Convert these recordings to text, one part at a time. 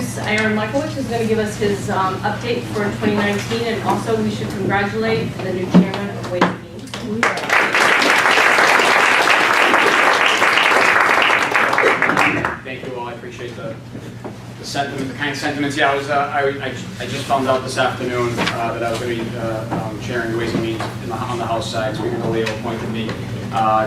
introduce Aaron Michlewitz, who's going to give us his update for 2019, and also we should congratulate the new chairman of Ways and Means. Thank you all. I appreciate the sentiment, the kind sentiments. Yeah, I just found out this afternoon that I was going to be chairing the Ways and Means on the House side. Speaker DeLeo appointed me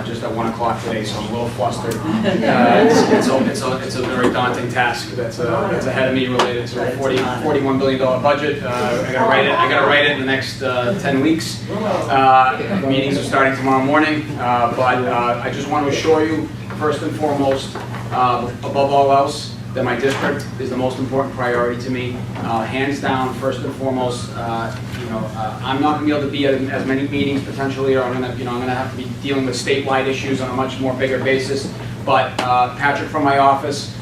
just at 1 o'clock today, so I'm a little flustered. It's a very daunting task that's ahead of me related to a $41 billion budget. I got to write it in the next 10 weeks. Meetings are starting tomorrow morning, but I just want to assure you, first and foremost, above all else, that my district is the most important priority to me. Hands down, first and foremost, I'm not going to be able to be at as many meetings potentially, or I'm going to have to be dealing with statewide issues on a much more bigger basis. But Patrick from my office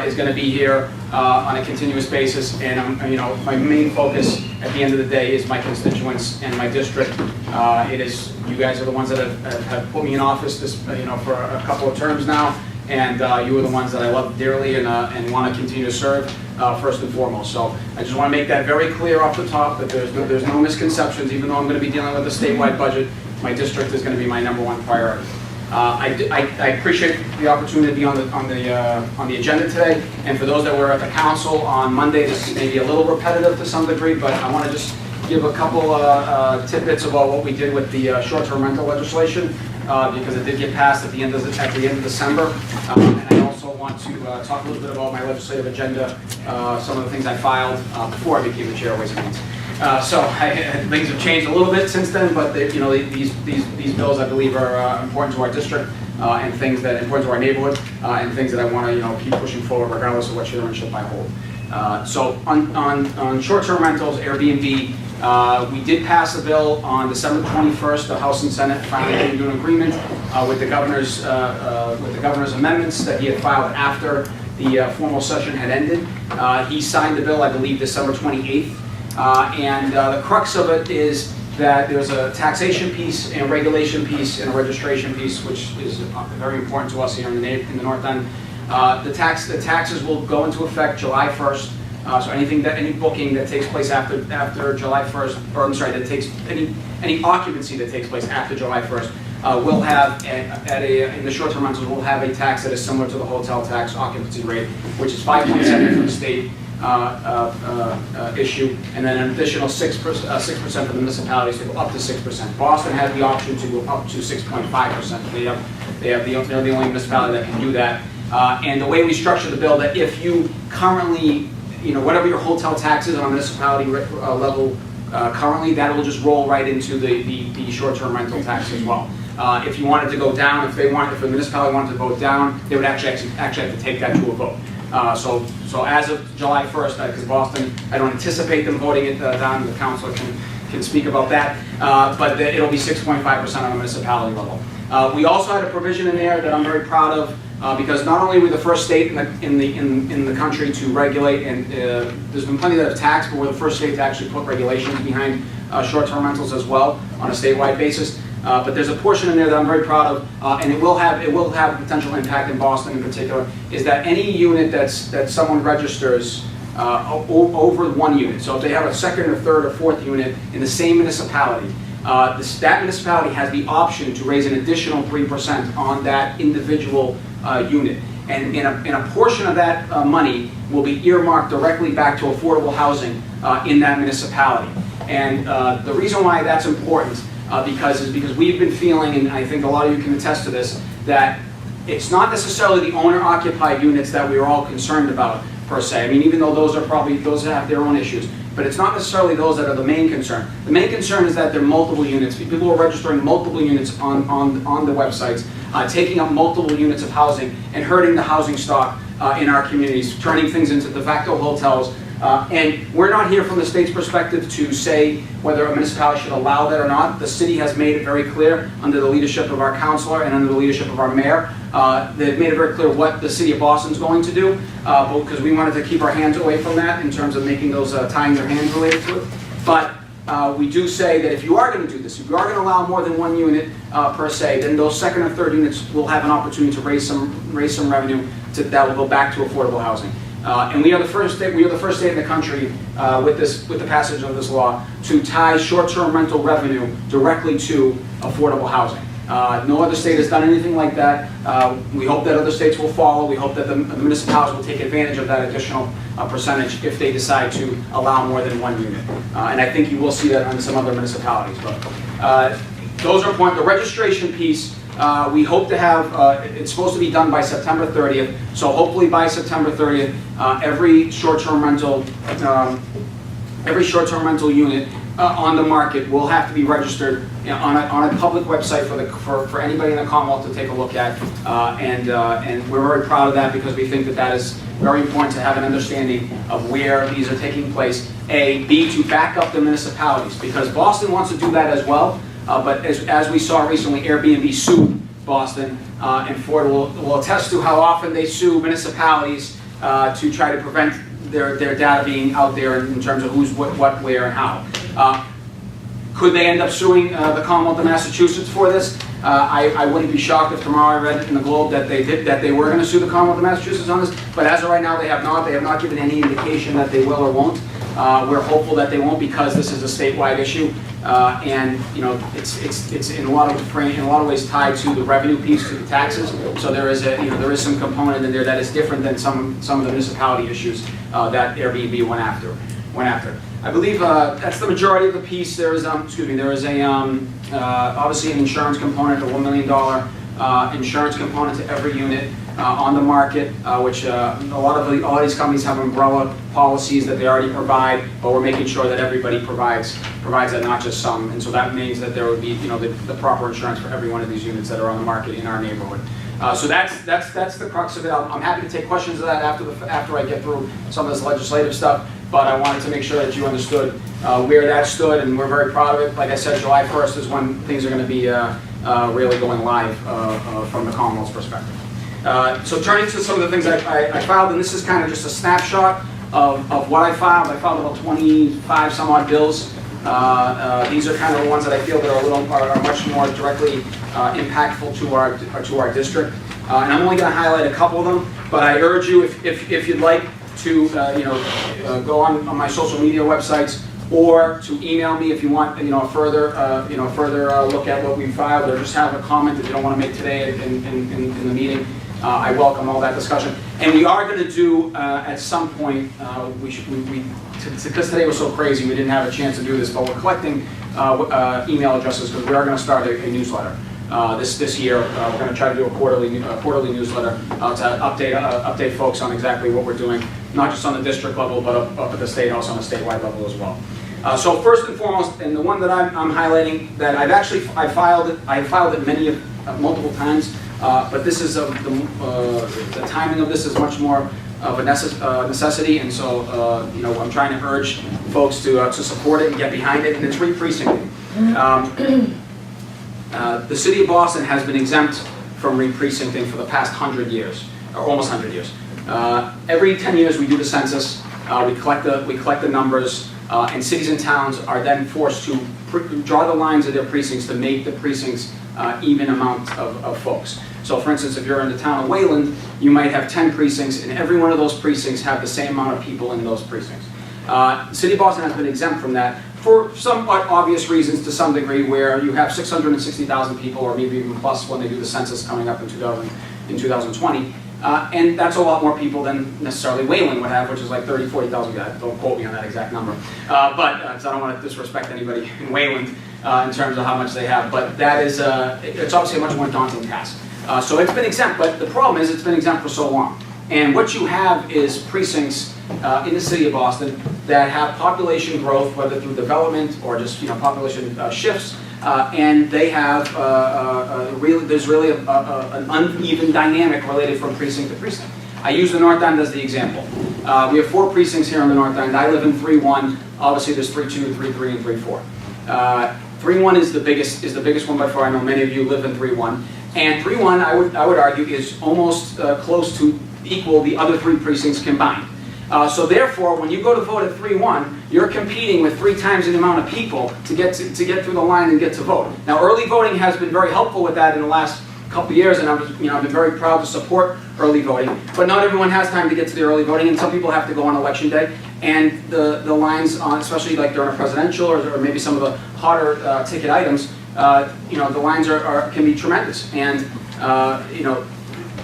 is going to be here on a continuous basis, and my main focus at the end of the day is my constituents and my district. You guys are the ones that have put me in office for a couple of terms now. And you are the ones that I love dearly and want to continue to serve first and foremost. So I just want to make that very clear off the top that there's no misconceptions. Even though I'm going to be dealing with a statewide budget, my district is going to be my #1 priority. I appreciate the opportunity to be on the agenda today. And for those that were at the council on Monday, this may be a little repetitive to some degree, but I want to just give a couple tidbits about what we did with the short-term rental legislation. Because it did get passed at the end of December. And I also want to talk a little bit about my legislative agenda, some of the things I filed before I became the chair of Ways and Means. Things have changed a little bit since then, but these bills I believe are important to our district and things that are important to our neighborhood and things that I want to keep pushing forward regardless of what chairmanship I hold. So on short-term rentals, Airbnb. We did pass a bill on December 21st. The House and Senate finally came to an agreement with the governor's amendments that he had filed after the formal session had ended. He signed the bill, I believe, December 28th. And the crux of it is that there's a taxation piece and a regulation piece and a registration piece, which is very important to us here in the North End. The taxes will go into effect July 1st. So any booking that takes place after July 1st, or I'm sorry, that takes any occupancy that takes place after July 1st, will have in the short-term rentals will have a tax that is similar to the hotel tax occupancy rate, which is 5.7 from the state issue, and then an additional 6% for the municipalities to go up to 6%. Boston has the option to go up to 6.5%. They're the only municipality that can do that. And the way we structure the bill, that if you currently whatever your hotel tax is on a municipality level currently, that will just roll right into the short-term rental tax as well. If you wanted to go down, if the municipality wanted to vote down, they would actually have to take that to a vote. So as of July 1st, because Boston, I don't anticipate them voting it down. The council can speak about that, but it'll be 6.5% on a municipality level. We also had a provision in there that I'm very proud of. Because not only were we the first state in the country to regulate, and there's been plenty that have taxed, but we're the first state to actually put regulations behind short-term rentals as well on a statewide basis. But there's a portion in there that I'm very proud of, and it will have a potential impact in Boston in particular. Is that any unit that someone registers over 1 unit? So if they have a second or third or fourth unit in the same municipality. That municipality has the option to raise an additional 3% on that individual unit, and in a portion of that money will be earmarked directly back to affordable housing in that municipality. And the reason why that's important because we've been feeling, and I think a lot of you can attest to this, that it's not necessarily the owner-occupied units that we are all concerned about per se. I mean, even though those have their own issues. But it's not necessarily those that are the main concern. The main concern is that there are multiple units. People are registering multiple units on the websites, taking up multiple units of housing and hurting the housing stock in our communities, turning things into de facto hotels. And we're not here from the state's perspective to say whether a municipality should allow that or not. The city has made it very clear under the leadership of our councilor and under the leadership of our mayor. They've made it very clear what the city of Boston is going to do, because we wanted to keep our hands away from that in terms of making those tying their hands related to it. But we do say that if you are going to do this, if you are going to allow more than 1 unit per se, then those second or third units will have an opportunity to raise some revenue that will go back to affordable housing. And we are the first state. We are the first state in the country with the passage of this law to tie short-term rental revenue directly to affordable housing. No other state has done anything like that. We hope that other states will follow. We hope that the municipalities will take advantage of that additional percentage if they decide to allow more than one unit. And I think you will see that on some other municipalities. But those are the registration piece. We hope to have, it's supposed to be done by September 30th. So hopefully by September 30th, every short-term rental unit on the market will have to be registered on a public website for anybody in the Commonwealth to take a look at, and we're very proud of that because we think that that is very important to have an understanding of where these are taking place. A, B, to back up the municipalities, because Boston wants to do that as well, but as we saw recently, Airbnb sued Boston, and Ford will attest to how often they sue municipalities to try to prevent their data being out there in terms of who's what, where, and how. Could they end up suing the Commonwealth of Massachusetts for this? I wouldn't be shocked if tomorrow I read in the Globe that they were going to sue the Commonwealth of Massachusetts on this. But as of right now, they have not. They have not given any indication that they will or won't. We're hopeful that they won't because this is a statewide issue, and it's in a lot of ways tied to the revenue piece, to the taxes. So there is some component in there that is different than some of the municipality issues that Airbnb went after. I believe that's the majority of the piece. There is obviously an insurance component, a $1 million insurance component to every unit on the market, which a lot of these companies have umbrella policies that they already provide, but we're making sure that everybody provides that, not just some. And so that means that there would be the proper insurance for every one of these units that are on the market in our neighborhood. So that's the crux of it. I'm happy to take questions of that after I get through some of this legislative stuff. But I wanted to make sure that you understood where that stood, and we're very proud of it. Like I said, July 1st is when things are going to be really going live from the Commonwealth's perspective. So turning to some of the things I filed, and this is kind of just a snapshot of what I filed. I filed about 25 some odd bills. These are kind of the ones that I feel that are much more directly impactful to our district. And I'm only going to highlight a couple of them, but I urge you, if you'd like, to go on my social media websites, or to email me if you want further look at what we filed, or just have a comment that you don't want to make today in the meeting. I welcome all that discussion. And we are going to do at some point, because today was so crazy we didn't have a chance to do this, but we're collecting email addresses because we are going to start a newsletter. This year, we're going to try to do a quarterly newsletter to update folks on exactly what we're doing, not just on the district level, but up at the state house on a statewide level as well. So first and foremost, and the one that I'm highlighting, that I filed it multiple times, but this is the timing of this is much more of a necessity, and so I'm trying to urge folks to support it and get behind it, and it's re-precincting. The city of Boston has been exempt from re-precincting for the past 100 years, or almost 100 years. Every 10 years we do the census, we collect the numbers, and cities and towns are then forced to draw the lines of their precincts to make the precincts even amount of folks. So for instance, if you're in the town of Wayland, you might have 10 precincts, and every one of those precincts have the same amount of people in those precincts. The city of Boston has been exempt from that for somewhat obvious reasons to some degree, where you have 660,000 people, or maybe even plus when they do the census coming up in 2020. And that's a lot more people than necessarily Wayland would have, which is like 30,000, 40,000 guys. Don't quote me on that exact number. But so I don't want to disrespect anybody in Wayland in terms of how much they have. But that is, it's obviously a much more daunting task. So it's been exempt, but the problem is it's been exempt for so long. And what you have is precincts in the city of Boston that have population growth, whether through development or just population shifts, and they have there's really an uneven dynamic related from precinct to precinct. I use the North End as the example. We have 4 precincts here in the North End. I live in 3-1. Obviously, there's 3-2, 3-3, and 3-4. 3-1 is the biggest one by far. I know many of you live in 3-1, and 3-1 I would argue is almost close to equal the other 3 precincts combined. So therefore, when you go to vote at 3-1, you're competing with 3 times the amount of people to get through the line and get to vote. Now, early voting has been very helpful with that in the last couple of years, and I've been very proud to support early voting. But not everyone has time to get to the early voting, and some people have to go on election day. And the lines, especially like during a presidential or maybe some of the hotter ticket items, the lines can be tremendous. And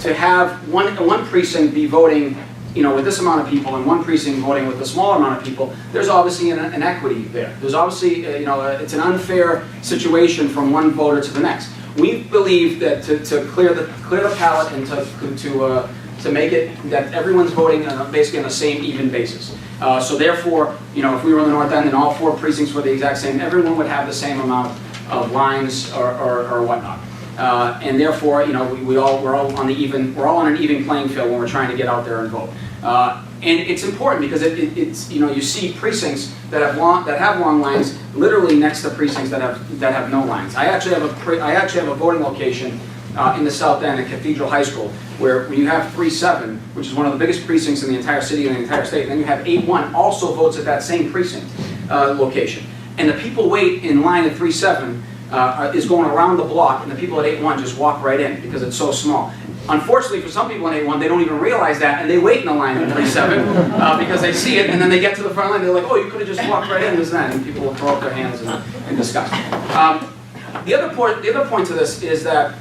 to have one precinct be voting, with this amount of people, and one precinct voting with a smaller amount of people, there's obviously an equity there. There's obviously, it's an unfair situation from one voter to the next. We believe that to clear the palette and to make it that everyone's voting basically on the same even basis. So therefore, if we were in the North End and all 4 precincts were the exact same, everyone would have the same amount of lines or whatnot. And therefore, we're all on an even playing field when we're trying to get out there and vote. And it's important because it's you see precincts that have long lines literally next to precincts that have no lines. I actually have a voting location in the South End at Cathedral High School where you have 3-7, which is one of the biggest precincts in the entire city and the entire state, and then you have 8-1 also votes at that same precinct location. And the people wait in line at 3-7 is going around the block, and the people at 8-1 just walk right in because it's so small. Unfortunately, for some people in 8-1, they don't even realize that, and they wait in the line at 3-7 because they see it, and then they get to the front line, they're like, oh, you could have just walked right in this then, and people will throw up their hands in disgust. The other point to this is that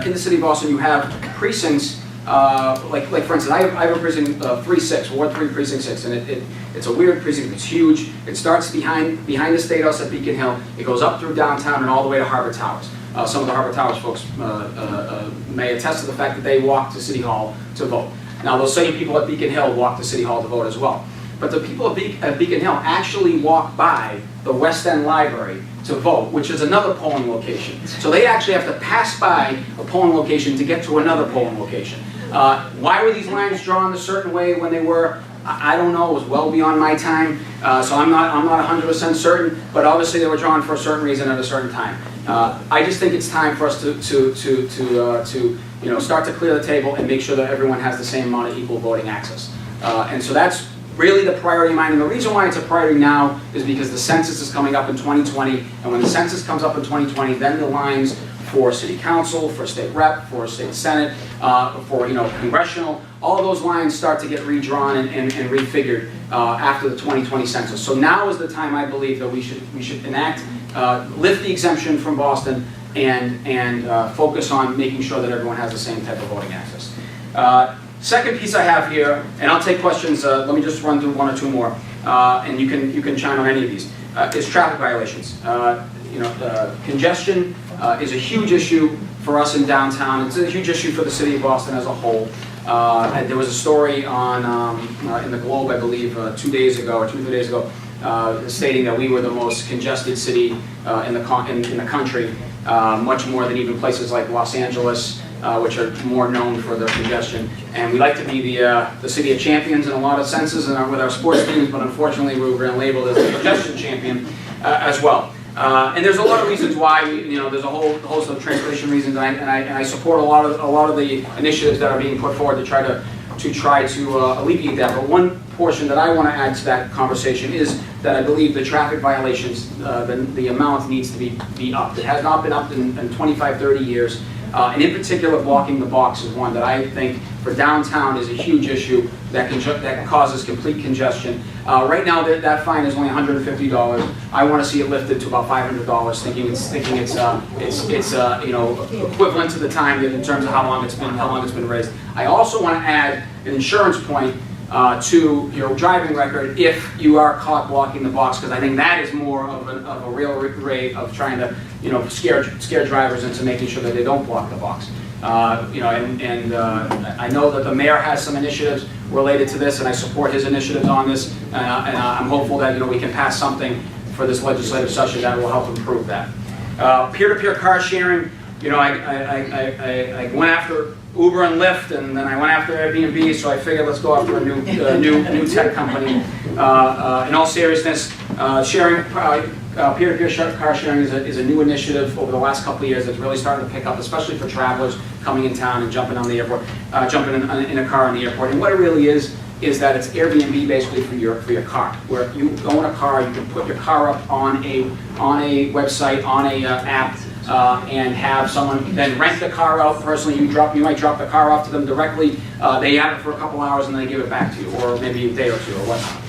in the city of Boston, you have precincts, like for instance, I have a precinct 3-6, Ward 3 Precinct 6, and it's a weird precinct. It's huge. It starts behind the State House at Beacon Hill. It goes up through downtown and all the way to Harbor Towers. Some of the Harbor Towers folks may attest to the fact that they walk to City Hall to vote. Now, those same people at Beacon Hill walk to City Hall to vote as well. But the people at Beacon Hill actually walk by the West End Library to vote, which is another polling location. So they actually have to pass by a polling location to get to another polling location. Why were these lines drawn a certain way when they were? I don't know. It was well beyond my time, so I'm not 100% certain. But obviously, they were drawn for a certain reason at a certain time. I just think it's time for us to start to clear the table and make sure that everyone has the same amount of equal voting access. And so that's really the priority of mine. And the reason why it's a priority now is because the census is coming up in 2020, and when the census comes up in 2020, then the lines for city council, for state rep, for state senate, for congressional, all those lines start to get redrawn and refigured after the 2020 census. So now is the time, I believe, that we should enact, lift the exemption from Boston and focus on making sure that everyone has the same type of voting access. Second piece I have here, and I'll take questions. Let me just run through one or two more, and you can chime on any of these. Is traffic violations. Congestion is a huge issue for us in downtown. It's a huge issue for the city of Boston as a whole. There was a story on in the Globe, I believe, 2 days ago or 2 or 3 days ago, stating that we were the most congested city in the country, much more than even places like Los Angeles, which are more known for their congestion. And we like to be the city of champions in a lot of senses and with our sports teams, but unfortunately we've been labeled as the congestion champion as well. And there's a lot of reasons why. There's a whole host of transportation reasons, and I support a lot of the initiatives that are being put forward to try to alleviate that. But one portion that I want to add to that conversation is that I believe the traffic violations, the amount needs to be upped. It has not been upped in 25, 30 years. And in particular, blocking the box is one that I think for downtown is a huge issue that causes complete congestion. Right now, that fine is only $150. I want to see it lifted to about $500, thinking it's equivalent to the time in terms of how long it's been raised. I also want to add an insurance point to your driving record if you are caught blocking the box, because I think that is more of a real way of trying to scare drivers into making sure that they don't block the box. I know that the mayor has some initiatives related to this, and I support his initiatives on this, and I'm hopeful that we can pass something for this legislative session that will help improve that. Peer-to-peer car sharing, I went after Uber and Lyft, and then I went after Airbnb, so I figured let's go after a new tech company. In all seriousness, sharing peer-to-peer car sharing is a new initiative over the last couple of years that's really starting to pick up, especially for travelers coming in town and jumping on the airport, jumping in a car on the airport. And what it really is that it's Airbnb basically for your car, where you own a car, you can put your car up on a website, on a app, and have someone then rent the car out personally. You might drop the car off to them directly. They have it for a couple hours and then they give it back to you, or maybe a day or two or whatnot.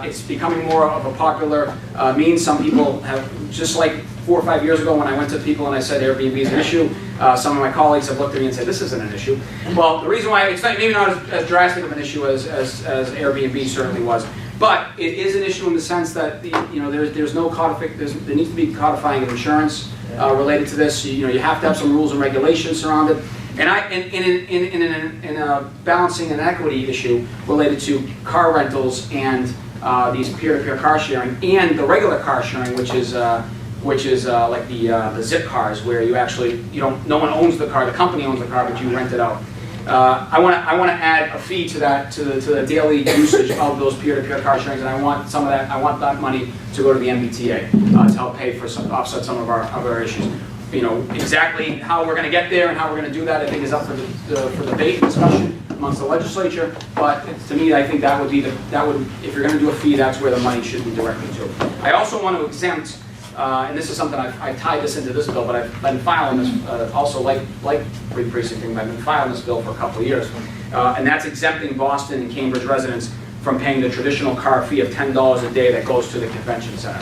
It's becoming more of a popular means. Some people have, just like 4 or 5 years ago when I went to people and I said Airbnb is an issue, some of my colleagues have looked at me and said this isn't an issue. Well, the reason why it's maybe not as drastic of an issue as Airbnb certainly was, but it is an issue in the sense that there's no there needs to be codifying of insurance related to this. You have to have some rules and regulations surrounded. And in a balancing and equity issue related to car rentals and these peer-to-peer car sharing and the regular car sharing, which is like the zip cars, where no one owns the car, the company owns the car, but you rent it out. I want to add a fee to that, to the daily usage of those peer-to-peer car sharings, and I want that money to go to the MBTA to help pay for offset some of our issues. Exactly how we're going to get there and how we're going to do that, I think, is up for debate and discussion amongst the legislature. But to me, I think that would if you're going to do a fee, that's where the money should be directed to. I also want to exempt. And this is something I've tied this into this bill, but I've been filing this also like pre-precincting. I've been filing this bill for a couple of years, and that's exempting Boston and Cambridge residents from paying the traditional car fee of $10 a day that goes to the convention center.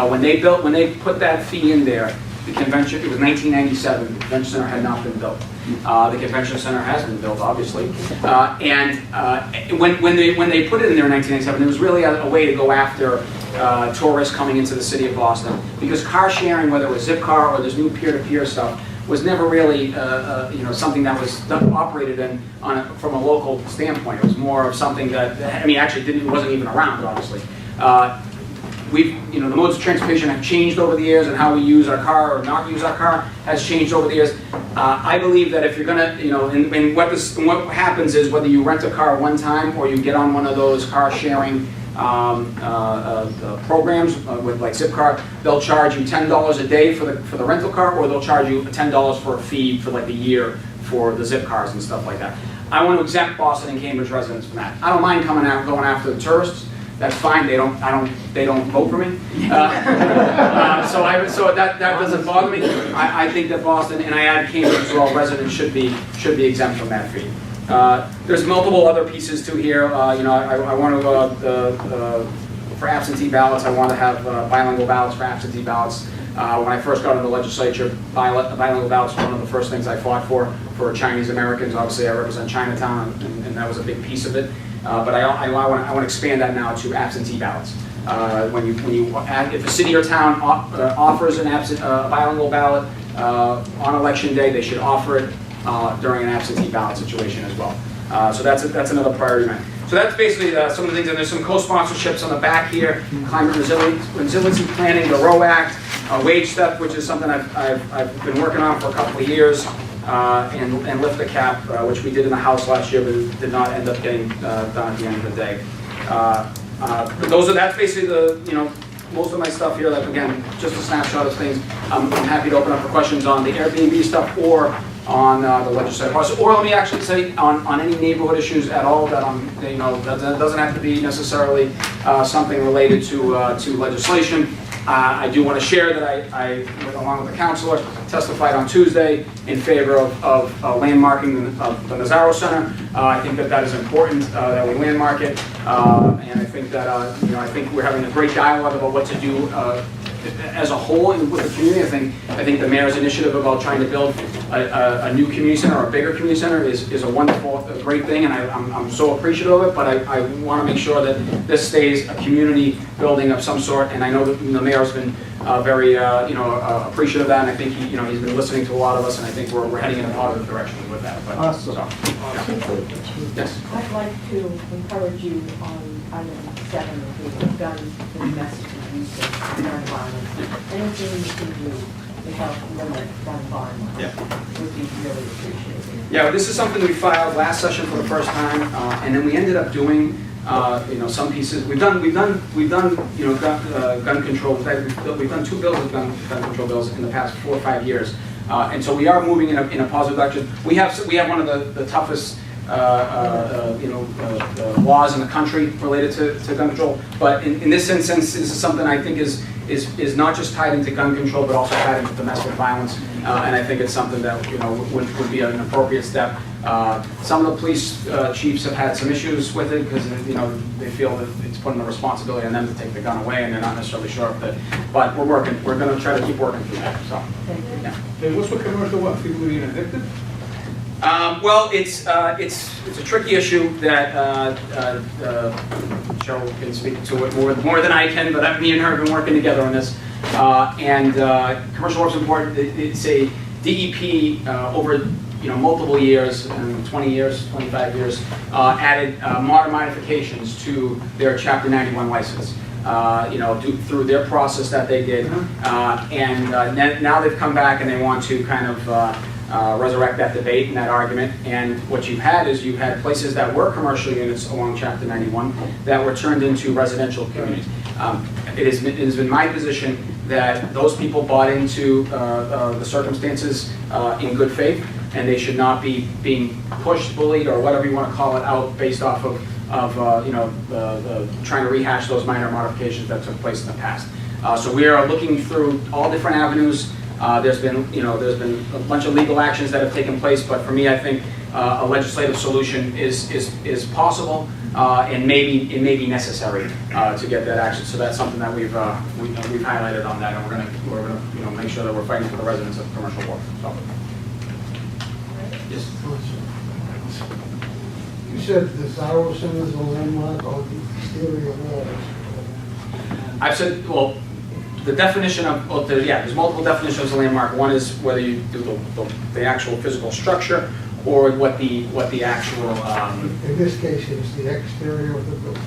When they put that fee in there, the convention, it was 1997. The convention center had not been built. The convention center has been built, obviously, and when they put it in there in 1997, it was really a way to go after tourists coming into the city of Boston, because car sharing, whether it was Zipcar or this new peer-to-peer stuff, was never really something that was operated from a local standpoint. It was more of something that actually wasn't even around, obviously. The modes of transportation have changed over the years, and how we use our car or not use our car has changed over the years. I believe that if you're gonna, and what happens is, whether you rent a car one time or you get on one of those car sharing programs with like Zipcar, they'll charge you $10 a day for the rental car, or they'll charge you $10 for a fee for like the year for the Zip cars and stuff like that. I want to exempt Boston and Cambridge residents from that. I don't mind going after the tourists. That's fine. They don't vote for me. So that doesn't bother me. I think that Boston, and I add Cambridge as well, residents should be exempt from that fee. There's multiple other pieces to here. I want to for absentee ballots. I want to have bilingual ballots for absentee ballots. When I first got into the legislature, bilingual ballots were one of the first things I fought for Chinese Americans. Obviously, I represent Chinatown, and that was a big piece of it. But I want to expand that now to absentee ballots. If a city or town offers a bilingual ballot on election day, they should offer it during an absentee ballot situation as well. So that's another priority, man. So that's basically some of the things, and there's some co-sponsorships on the back here: climate resiliency planning, the ROE Act, wage theft, which is something I've been working on for a couple of years. And lift the cap, which we did in the House last year, but it did not end up getting done at the end of the day. But that's basically most of my stuff here. Like, again, just a snapshot of things. I'm happy to open up for questions on the Airbnb stuff or on the legislative process, or let me actually say on any neighborhood issues at all that that doesn't have to be necessarily something related to legislation. I do want to share that I, along with the councilor, testified on Tuesday in favor of landmarking of the Nazaro Center. I think that is important that we landmark it, and I think that I think we're having a great dialogue about what to do as a whole with the community. I think the mayor's initiative about trying to build a new community center or a bigger community center is a wonderful, great thing, and I'm so appreciative of it. But I want to make sure that this stays a community building of some sort. And I know that the mayor's been very appreciative of that, and I think he's been listening to a lot of us, and I think we're heading in a positive direction with that. But, awesome. Yes. I'd like to encourage you on item 7 of the gun domestic abuse and gun violence. Anything you can do to help limit gun violence would be really appreciated. Yeah, this is something we filed last session for the first time, and then we ended up doing some pieces. We've done gun control. In fact, we've done 2 bills of gun control bills in the past 4 or 5 years, and so we are moving in a positive direction. We have one of the toughest laws in the country related to gun control. But in this instance, this is something I think is is not just tied into gun control, but also tied into domestic violence. And I think it's something that, you know, would be an appropriate step. Some of the police chiefs have had some issues with it because, you know, they feel that it's putting the responsibility on them to take the gun away, and they're not necessarily sure of it. But we're working. We're going to try to keep working through that. So, yeah. Hey, what's with commercial what? People being evicted? Well, it's a tricky issue that Cheryl can speak to it more than I can, but me and her have been working together on this. Commercial work's important. It's a DEP over multiple years, 20 years, 25 years, added modern modifications to their Chapter 91 license. Through their process that they did, now they've come back and they want to kind of resurrect that debate and that argument. And what you've had is you've had places that were commercial units along Chapter 91 that were turned into residential communities. It has been my position that those people bought into the circumstances in good faith, and they should not be being pushed, bullied, or whatever you want to call it, out based off of trying to rehash those minor modifications that took place in the past. So we are looking through all different avenues. There's been a bunch of legal actions that have taken place, but for me, I think a legislative solution is possible, and it may be necessary to get that action. So that's something that we've highlighted on that, and we're gonna make sure that we're fighting for the residents of commercial work. So. Yes. You said the Zarro Center is a landmark or the exterior walls. I've said, well, the definition of, there's multiple definitions of landmark. One is whether you do the actual physical structure or what the actual. In this case, it's the exterior of the building.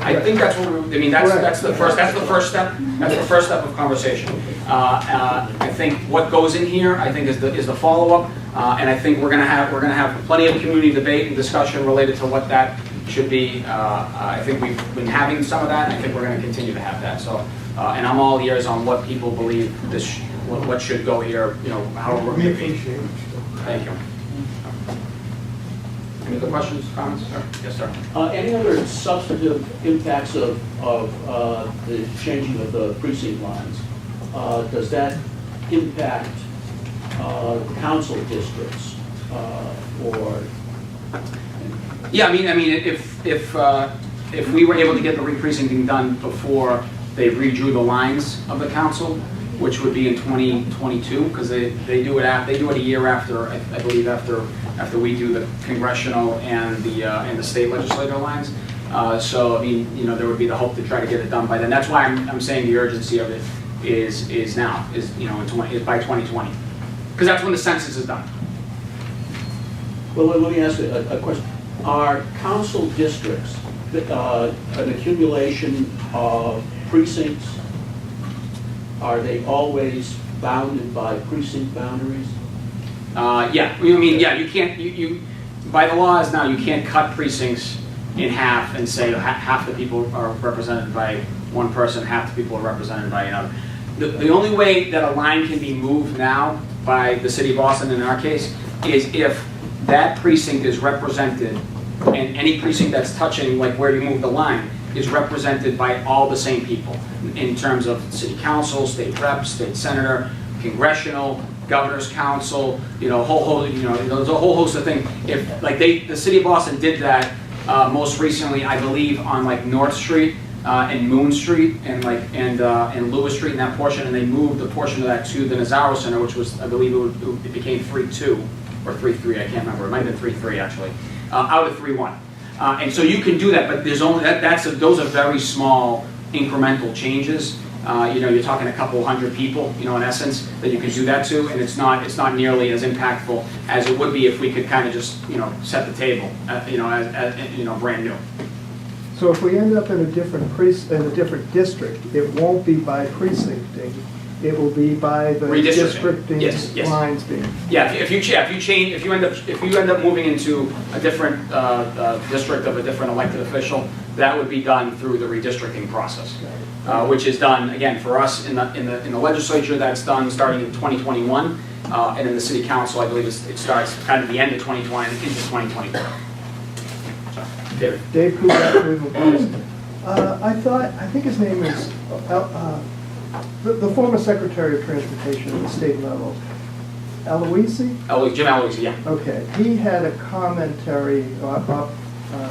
I think that's what that's the first step. That's the first step of conversation. I think what goes in here, I think, is the follow-up, and I think we're gonna have plenty of community debate and discussion related to what that should be. I think we've been having some of that, and I think we're going to continue to have that. So, and I'm all ears on what people believe what should go here. How we're going to be. Thank you. Any other questions, comments? Sir? Yes, sir. Any other substantive impacts of the changing of the precinct lines? Does that impact council districts or? Yeah, I mean, if we were able to get the re-precincting done before they redrew the lines of the council, which would be in 2022, because they do it a year after, I believe, after we do the congressional and the state legislative lines. So I mean, there would be the hope to try to get it done by then. That's why I'm saying the urgency of it is now, is by 2020, because that's when the census is done. Well, let me ask you a question. Are council districts an accumulation of precincts? Are they always bounded by precinct boundaries? Yeah, you can't, by the laws now, you can't cut precincts in half and say half the people are represented by one person, half the people are represented by another. The only way that a line can be moved now by the city of Boston, in our case, is if that precinct is represented, and any precinct that's touching, like where you move the line, is represented by all the same people in terms of city council, state rep, state senator, congressional, governor's council, there's a whole host of things. If the city of Boston did that most recently, I believe, on North Street and Moon Street and Lewis Street and that portion, and they moved a portion of that to the Nazaro Center, which was, I believe, it became 3-2 or 3-3. I can't remember. It might have been 3-3 actually, out of 3-1. And so you can do that, but there's only those are very small incremental changes. You're talking a couple hundred people, in essence, that you can do that to, and it's not nearly as impactful as it would be if we could kind of just set the table, as brand new. So if we end up in a different district, it won't be by precincting. It will be by the districting yes. lines being. Yeah, if you end up moving into a different district of a different elected official, that would be done through the redistricting process, which is done again for us in the legislature. That's done starting in 2021, and in the city council, I believe it starts kind of the end of 2020 into 2024. Dave Kubat, Cleveland Post. I think his name is the former Secretary of Transportation at the state level, Aloisi? Jim Eloise, yeah. Okay, he had a commentary,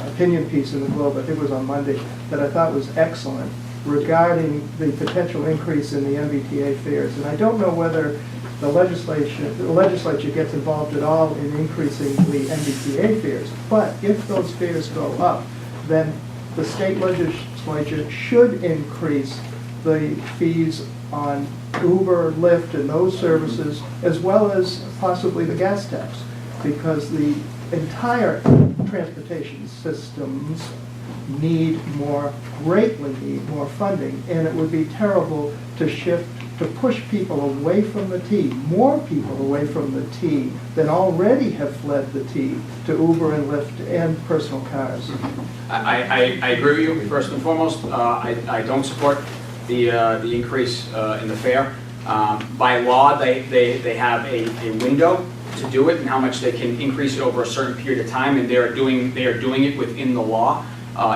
opinion piece in the Globe, I think it was on Monday, that I thought was excellent regarding the potential increase in the MBTA fares. And I don't know whether the legislature gets involved at all in increasing the MBTA fares, but if those fares go up, then the state legislature should increase the fees on Uber, Lyft, and those services, as well as possibly the gas tax, because the entire transportation systems greatly need more funding, and it would be terrible to push people away from the T, more people away from the T than already have fled the T to Uber and Lyft and personal cars. I agree with you, first and foremost. I don't support the increase in the fare. By law, they have a window to do it and how much they can increase it over a certain period of time, and they are doing it within the law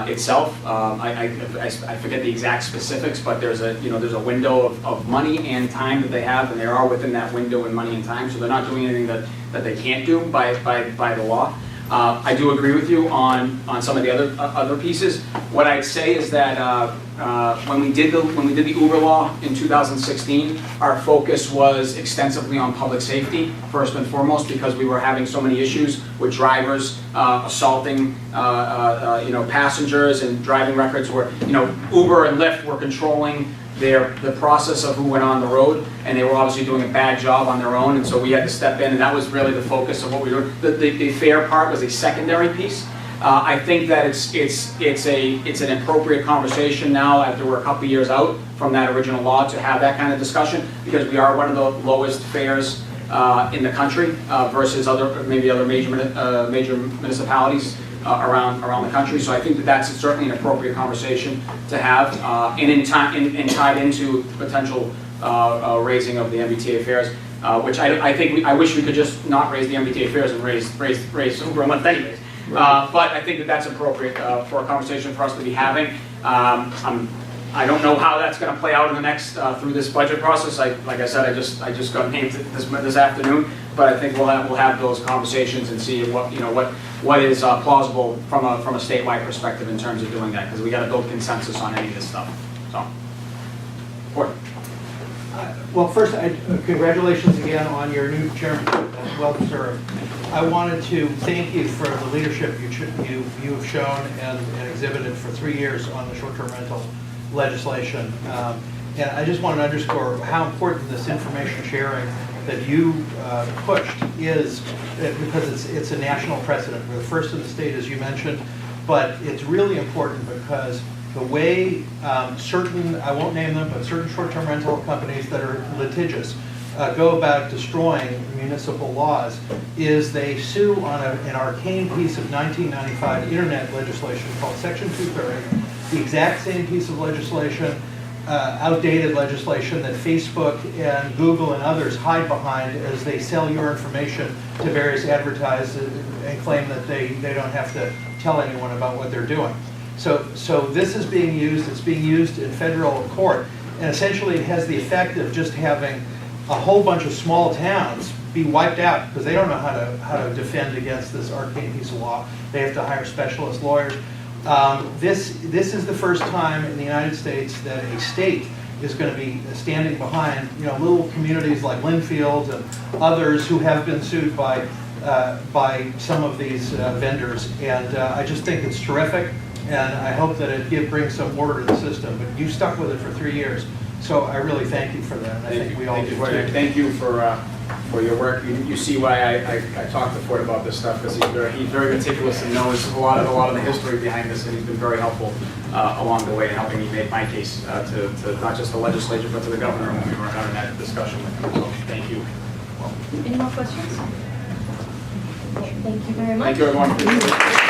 itself. I forget the exact specifics, but there's a window of money and time that they have, and they are within that window in money and time, so they're not doing anything that they can't do by the law. I do agree with you on some of the other pieces. What I'd say is that when we did the Uber law in 2016, our focus was extensively on public safety first and foremost, because we were having so many issues with drivers assaulting passengers, and driving records were Uber and Lyft were controlling the process of who went on the road, and they were obviously doing a bad job on their own, and so we had to step in, and that was really the focus of what we were doing. The fare part was a secondary piece. I think that it's an appropriate conversation now, after we're a couple years out from that original law, to have that kind of discussion, because we are one of the lowest fares in the country versus other major municipalities around the country. So I think that's certainly an appropriate conversation to have, and tied into the potential raising of the MBTA fares, which I wish we could just not raise the MBTA fares and raise Uber and Lyft anyways. But I think that's appropriate for a conversation for us to be having. I don't know how that's going to play out in the next through this budget process. Like I said, I just got named this afternoon, but I think we'll have those conversations and see what is plausible from a statewide perspective in terms of doing that, because we got to build consensus on any of this stuff. So, Gordon. Well, first, congratulations again on your new chairman. Well deserved. I wanted to thank you for the leadership you have shown and exhibited for 3 years on the short-term rental legislation. And I just wanted to underscore how important this information sharing that you pushed is, because it's a national precedent. We're the first in the state, as you mentioned, but it's really important because the way certain, I won't name them, but certain short-term rental companies that are litigious go about destroying municipal laws is they sue on an arcane piece of 1995 internet legislation called Section 230, the exact same piece of legislation, outdated legislation that Facebook and Google and others hide behind as they sell your information to various advertisers and claim that they don't have to tell anyone about what they're doing. So this is being used, it's being used in federal court, and essentially it has the effect of just having a whole bunch of small towns be wiped out because they don't know how to defend against this arcane piece of law. They have to hire specialist lawyers. This is the first time in the United States that a state is going to be standing behind little communities like Linfield and others who have been sued by some of these vendors, and I just think it's terrific, and I hope that it brings some order to the system. But you stuck with it for 3 years, so I really thank you for that. And I think we all do too. Thank you for your work. You see why I talked to Ford about this stuff, because he's very meticulous and knows a lot of the history behind this, and he's been very helpful along the way in helping me make my case to not just the legislature but to the governor when we were having that discussion with him. So thank you. Any more questions? Thank you very much. Thank you, everyone.